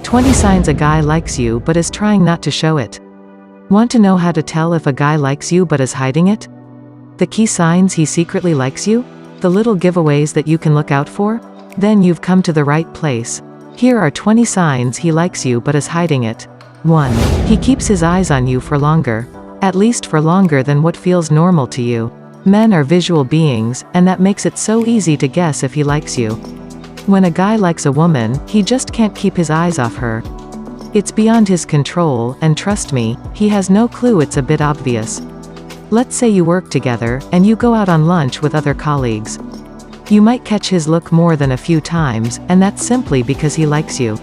20 signs a guy likes you but is trying not to show it. Want to know how to tell if a guy likes you but is hiding it? The key signs he secretly likes you? The little giveaways that you can look out for? Then you've come to the right place. Here are 20 signs he likes you but is hiding it. 1. He keeps his eyes on you for longer. At least for longer than what feels normal to you. Men are visual beings, and that makes it so easy to guess if he likes you. When a guy likes a woman, he just can't keep his eyes off her. It's beyond his control, and trust me, he has no clue. It's a bit obvious. Let's say you work together, and you go out on lunch with other colleagues. You might catch his look more than a few times, and that's simply because he likes you.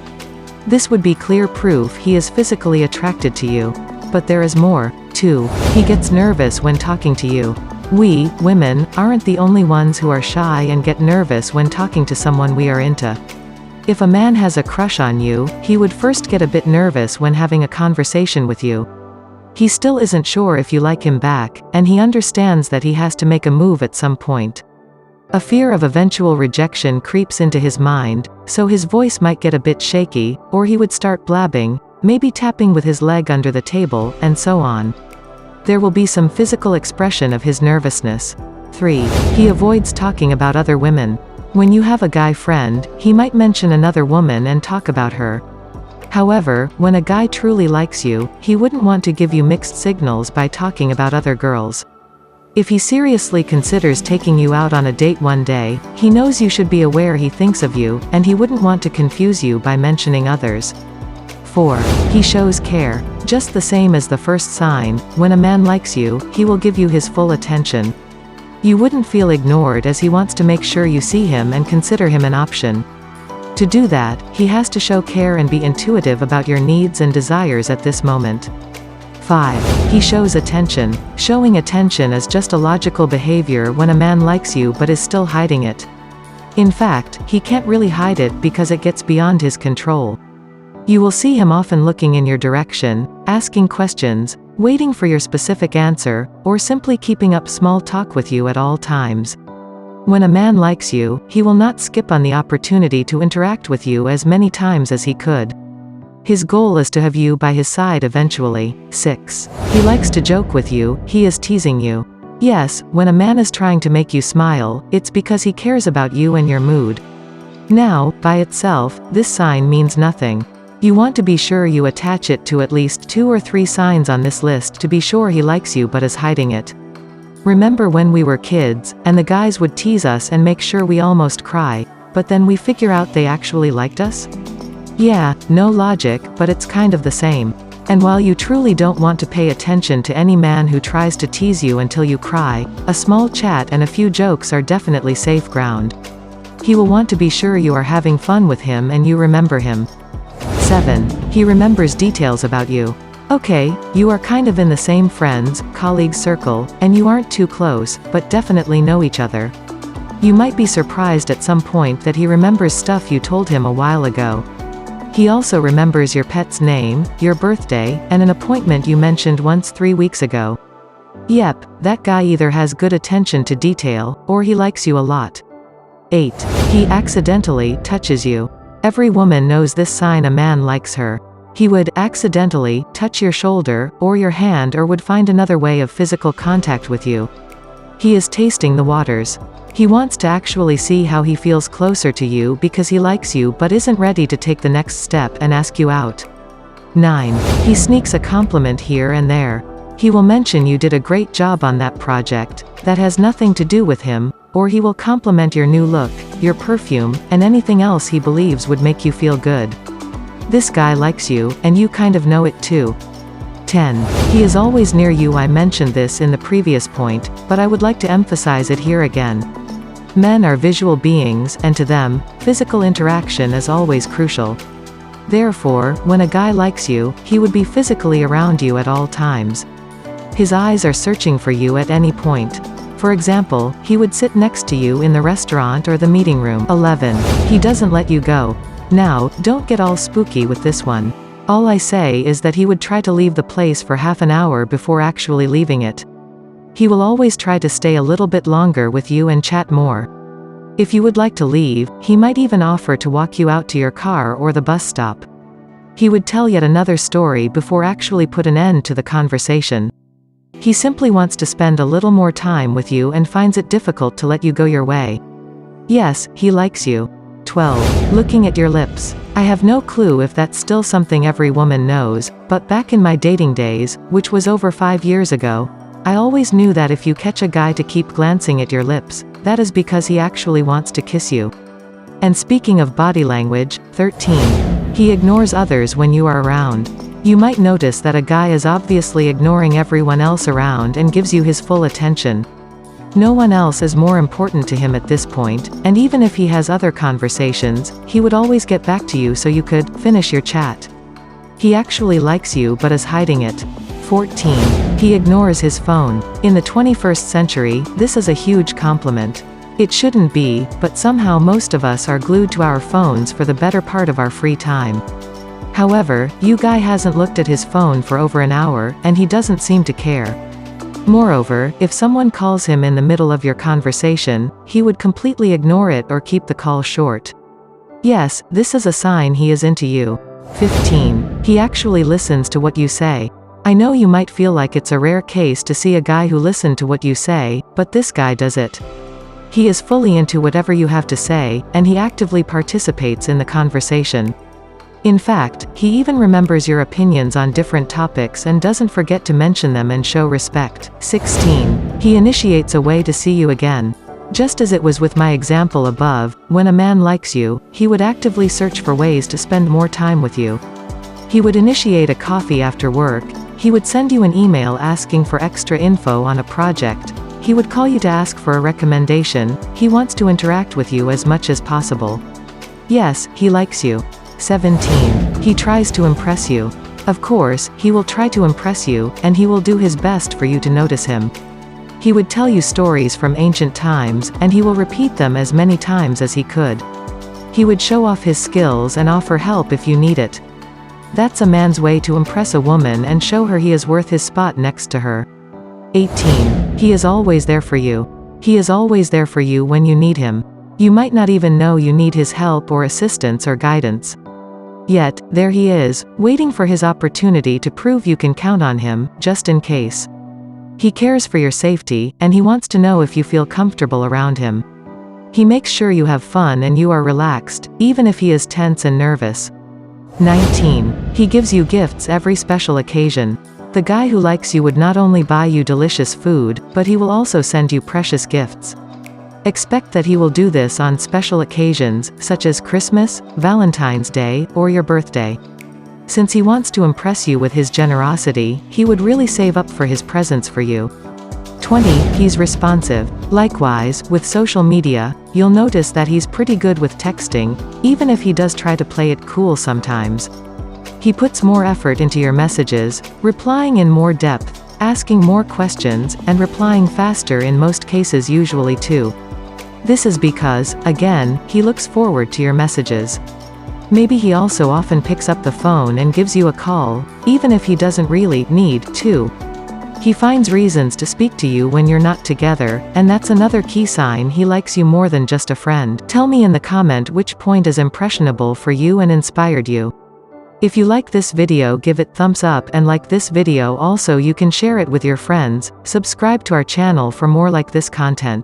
This would be clear proof he is physically attracted to you. But there is more. 2. He gets nervous when talking to you. We, women, aren't the only ones who are shy and get nervous when talking to someone we are into. If a man has a crush on you, he would first get a bit nervous when having a conversation with you. He still isn't sure if you like him back, and he understands that he has to make a move at some point. A fear of eventual rejection creeps into his mind, so his voice might get a bit shaky, or he would start blabbing, maybe tapping with his leg under the table, and so on. There will be some physical expression of his nervousness. 3. He avoids talking about other women. When you have a guy friend, he might mention another woman and talk about her. However, when a guy truly likes you, he wouldn't want to give you mixed signals by talking about other girls. If he seriously considers taking you out on a date one day, he knows you should be aware he thinks of you, and he wouldn't want to confuse you by mentioning others. 4. He shows care. Just the same as the first sign, when a man likes you, he will give you his full attention. You wouldn't feel ignored as he wants to make sure you see him and consider him an option. To do that, he has to show care and be intuitive about your needs and desires at this moment. 5. He shows attention. Showing attention is just a logical behavior when a man likes you but is still hiding it. In fact, he can't really hide it because it gets beyond his control. You will see him often looking in your direction, asking questions, waiting for your specific answer, or simply keeping up small talk with you at all times. When a man likes you, he will not skip on the opportunity to interact with you as many times as he could. His goal is to have you by his side eventually. 6. He likes to joke with you. He is teasing you. Yes, when a man is trying to make you smile, it's because he cares about you and your mood. Now, by itself, this sign means nothing. You want to be sure you attach it to at least 2 or 3 signs on this list to be sure he likes you but is hiding it. Remember when we were kids, and the guys would tease us and make sure we almost cry, but then we figure out they actually liked us? Yeah, no logic, but it's kind of the same. And while you truly don't want to pay attention to any man who tries to tease you until you cry, a small chat and a few jokes are definitely safe ground. He will want to be sure you are having fun with him and you remember him. 7. He remembers details about you. Okay, you are kind of in the same friends, colleagues circle, and you aren't too close, but definitely know each other. You might be surprised at some point that he remembers stuff you told him a while ago. He also remembers your pet's name, your birthday, and an appointment you mentioned once 3 weeks ago. Yep, that guy either has good attention to detail, or he likes you a lot. 8. He accidentally touches you. Every woman knows this sign a man likes her. He would accidentally touch your shoulder, or your hand, or would find another way of physical contact with you. He is tasting the waters. He wants to actually see how he feels closer to you because he likes you but isn't ready to take the next step and ask you out. 9. He sneaks a compliment here and there. He will mention you did a great job on that project, that has nothing to do with him, or he will compliment your new look, your perfume, and anything else he believes would make you feel good. This guy likes you, and you kind of know it too. 10. He is always near you. I mentioned this in the previous point, but I would like to emphasize it here again. Men are visual beings, and to them, physical interaction is always crucial. Therefore, when a guy likes you, he would be physically around you at all times. His eyes are searching for you at any point. For example, he would sit next to you in the restaurant or the meeting room. 11. He doesn't let you go. Now, don't get all spooky with this one. All I say is that he would try to leave the place for half an hour before actually leaving it. He will always try to stay a little bit longer with you and chat more. If you would like to leave, he might even offer to walk you out to your car or the bus stop. He would tell yet another story before actually put an end to the conversation. He simply wants to spend a little more time with you and finds it difficult to let you go your way. Yes, he likes you. 12. Looking at your lips. I have no clue if that's still something every woman knows, but back in my dating days, which was over 5 years ago, I always knew that if you catch a guy to keep glancing at your lips, that is because he actually wants to kiss you. And speaking of body language, 13. He ignores others when you are around. You might notice that a guy is obviously ignoring everyone else around and gives you his full attention. No one else is more important to him at this point, and even if he has other conversations, he would always get back to you so you could finish your chat. He actually likes you but is hiding it. 14. He ignores his phone. In the 21st century, this is a huge compliment. It shouldn't be, but somehow most of us are glued to our phones for the better part of our free time. However, you guy hasn't looked at his phone for over an hour, and he doesn't seem to care. Moreover, if someone calls him in the middle of your conversation, he would completely ignore it or keep the call short. Yes, this is a sign he is into you. 15. He actually listens to what you say. I know you might feel like it's a rare case to see a guy who listened to what you say, but this guy does it. He is fully into whatever you have to say, and he actively participates in the conversation. In fact, he even remembers your opinions on different topics and doesn't forget to mention them and show respect. 16. He initiates a way to see you again. Just as it was with my example above, when a man likes you, he would actively search for ways to spend more time with you. He would initiate a coffee after work, he would send you an email asking for extra info on a project, he would call you to ask for a recommendation, he wants to interact with you as much as possible. Yes, he likes you. 17. He tries to impress you. Of course, he will try to impress you, and he will do his best for you to notice him. He would tell you stories from ancient times, and he will repeat them as many times as he could. He would show off his skills and offer help if you need it. That's a man's way to impress a woman and show her he is worth his spot next to her. 18. He is always there for you. He is always there for you when you need him. You might not even know you need his help or assistance or guidance. Yet, there he is, waiting for his opportunity to prove you can count on him, just in case. He cares for your safety, and he wants to know if you feel comfortable around him. He makes sure you have fun and you are relaxed, even if he is tense and nervous. 19. He gives you gifts every special occasion. The guy who likes you would not only buy you delicious food, but he will also send you precious gifts. Expect that he will do this on special occasions, such as Christmas, Valentine's Day, or your birthday. Since he wants to impress you with his generosity, he would really save up for his presents for you. 20. He's responsive. Likewise, with social media, you'll notice that he's pretty good with texting, even if he does try to play it cool sometimes. He puts more effort into your messages, replying in more depth, asking more questions, and replying faster in most cases usually too. This is because, again, he looks forward to your messages. Maybe he also often picks up the phone and gives you a call, even if he doesn't really need to. He finds reasons to speak to you when you're not together, and that's another key sign he likes you more than just a friend. Tell me in the comment which point is impressionable for you and inspired you. If you like this video, give it thumbs up, and like this video also, you can share it with your friends. Subscribe to our channel for more like this content.